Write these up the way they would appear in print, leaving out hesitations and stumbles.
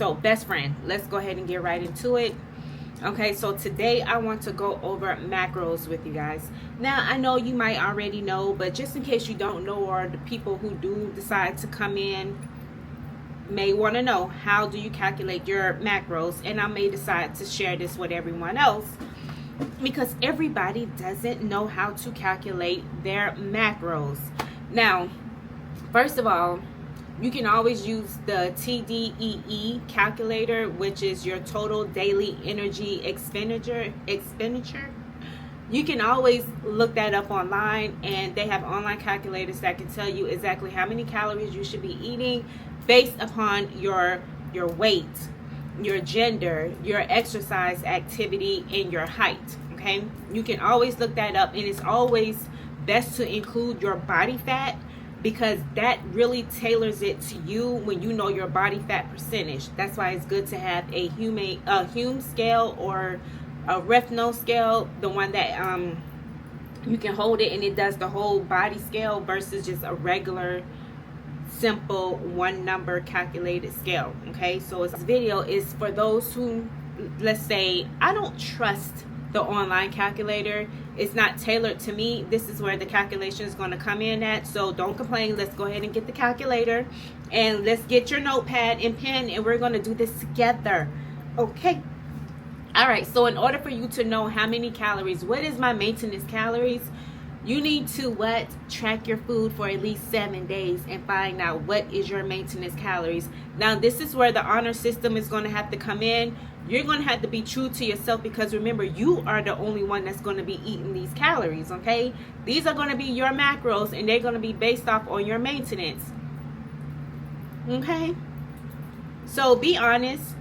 So best friend, let's go ahead and get right into it. Okay, so today I want to go over macros with you guys. Now, I know you might already know, but just in case you don't know, or the people who do decide to come in may want to know, how do you calculate your macros? And I may decide to share this with everyone else because everybody doesn't know how to calculate their macros. Now, first of all, you can always use the TDEE calculator, which is your total daily energy expenditure. You can always look that up online, and they have online calculators that can tell you exactly how many calories you should be eating based upon your weight, your gender, your exercise activity, and your height. Okay, you can always look that up, and it's always best to include your body fat, because that really tailors it to you when you know your body fat percentage. That's why it's good to have a Hume scale or a Refno scale, the one that you can hold it and it does the whole body scale, versus just a regular simple one number calculated scale. Okay, so this video is for those who, let's say, I don't trust the online calculator, it's not tailored to me. This is where the calculation is going to come in at. So don't complain. Let's go ahead and get the calculator, and let's get your notepad and pen, and we're going to do this together. Okay, all right. So in order for you to know how many calories, what is my maintenance calories, you need to track your food for at least 7 days and find out what is your maintenance calories. Now, this is where the honor system is going to have to come in. You're going to have to be true to yourself, because remember, you are the only one that's going to be eating these calories. Okay, these are going to be your macros, and they're going to be based off on your maintenance. Okay, so be honest.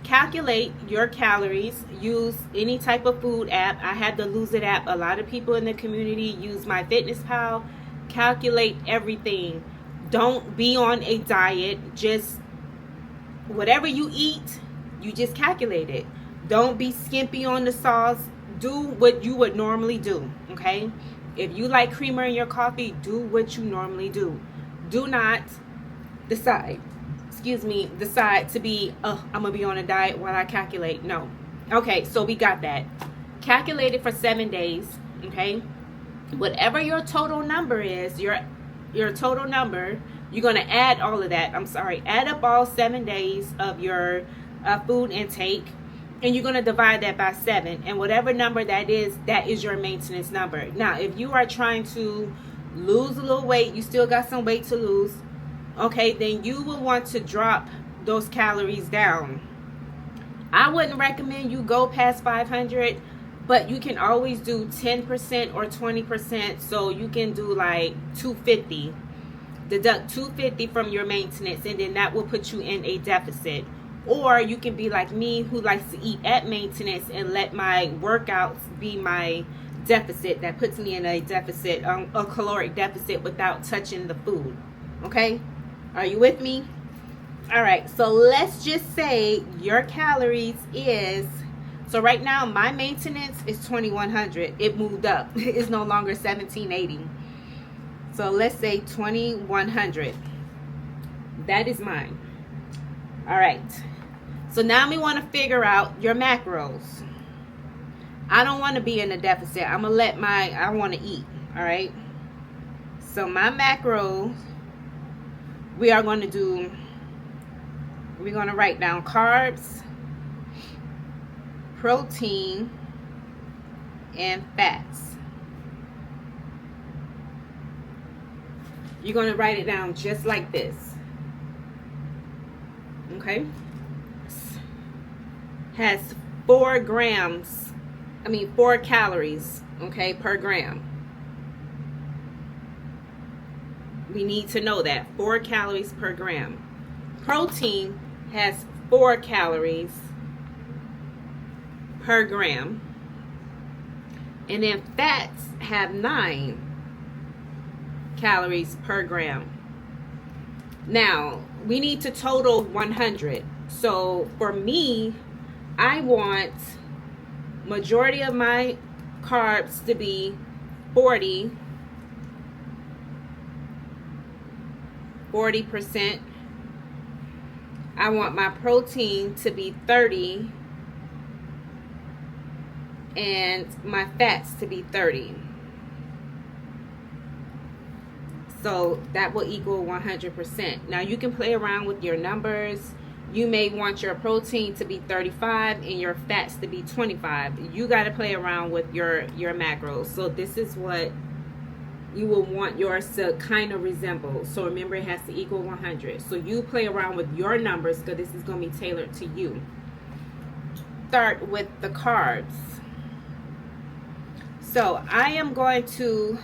Calculate your calories. Use any type of food app. I had the Lose It app. A lot of people in the community use MyFitnessPal. Calculate everything. Don't be on a diet. Just whatever you eat, you just calculate it. Don't be skimpy on the sauce. Do what you would normally do. Okay, if you like creamer in your coffee, do what you normally do. Do not decide to be, I'm gonna be on a diet while I calculate. No. Okay, so we got that. Calculate it for 7 days. Okay, whatever your total number is, your total number, you're gonna add all of that. Add up all 7 days of your food intake, and you're gonna divide that by 7, and whatever number that is your maintenance number. Now, if you are trying to lose a little weight, you still got some weight to lose, okay, then you will want to drop those calories down. I wouldn't recommend you go past 500, but you can always do 10% or 20%. So you can do like 250. Deduct 250 from your maintenance, and then that will put you in a deficit. Or you can be like me, who likes to eat at maintenance and let my workouts be my deficit. That puts me in a deficit, a caloric deficit, without touching the food. Okay, are you with me? All right, so let's just say your calories is, so right now my maintenance is 2100. It moved up. It's no longer 1780. So let's say 2100. That is mine. All right, so now we want to figure out your macros. I don't want to be in a deficit. I want to eat. All right, so my macros, we're going to write down carbs, protein, and fats. You're going to write it down just like this. Okay? Has 4 calories, okay, per gram. We need to know that 4 calories per gram. Protein has 4 calories per gram, and then fats have 9 calories per gram. Now we need to total 100. So for me, I want majority of my carbs to be 40% I want my protein to be 30 and my fats to be 30. So that will equal 100%. Now you can play around with your numbers. You may want your protein to be 35 and your fats to be 25. You got to play around with your macros. So this is what you will want yours to kind of resemble. So remember, it has to equal 100. So you play around with your numbers because this is going to be tailored to you. Start with the carbs. So I am going to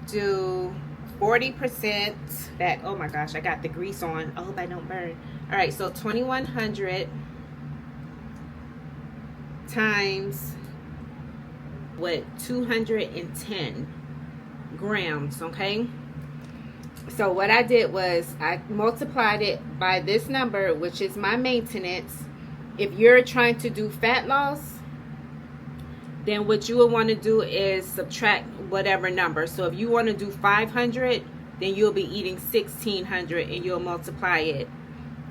do 40% that. Oh my gosh, I got the grease on. I hope I don't burn. All right, so 2100 times what, 210 grams. Okay, so what I did was I multiplied it by this number, which is my maintenance. If you're trying to do fat loss, then what you would want to do is subtract whatever number. So if you want to do 500, then you'll be eating 1600 and you'll multiply it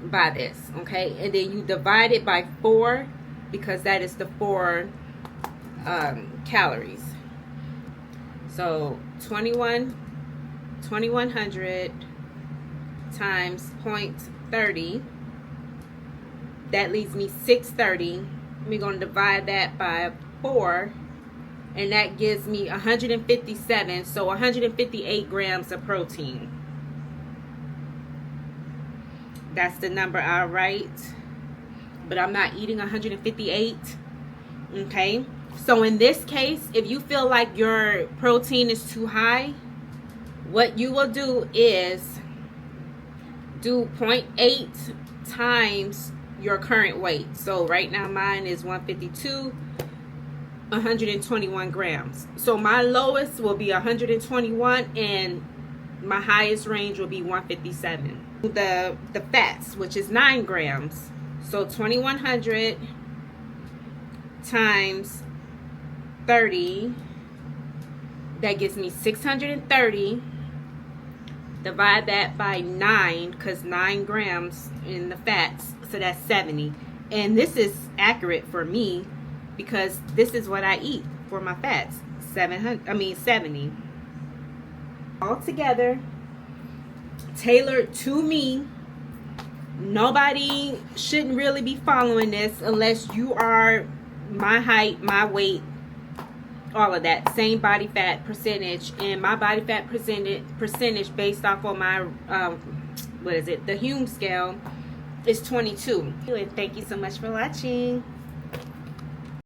by this. Okay, and then you divide it by 4 because that is the 4 calories. So 2100 times 0.30, that leaves me 630. We're going to divide that by 4, and that gives me 157. So 158 grams of protein. That's the number I write, but I'm not eating 158. Okay, so in this case, if you feel like your protein is too high, what you will do is do 0.8 times your current weight. So right now mine is 152, 121 grams. So my lowest will be 121 and my highest range will be 157. The fats, which is 9 grams. So 2100 times 30, that gives me 630. Divide that by 9 because 9 grams in the fats, so that's 70. And this is accurate for me because this is what I eat for my fats. 70 altogether, tailored to me. Nobody shouldn't really be following this unless you are my height, my weight, all of that, same body fat percentage. And my body fat percentage based off of my what is it, the Hume scale, is 22. And thank you so much for watching.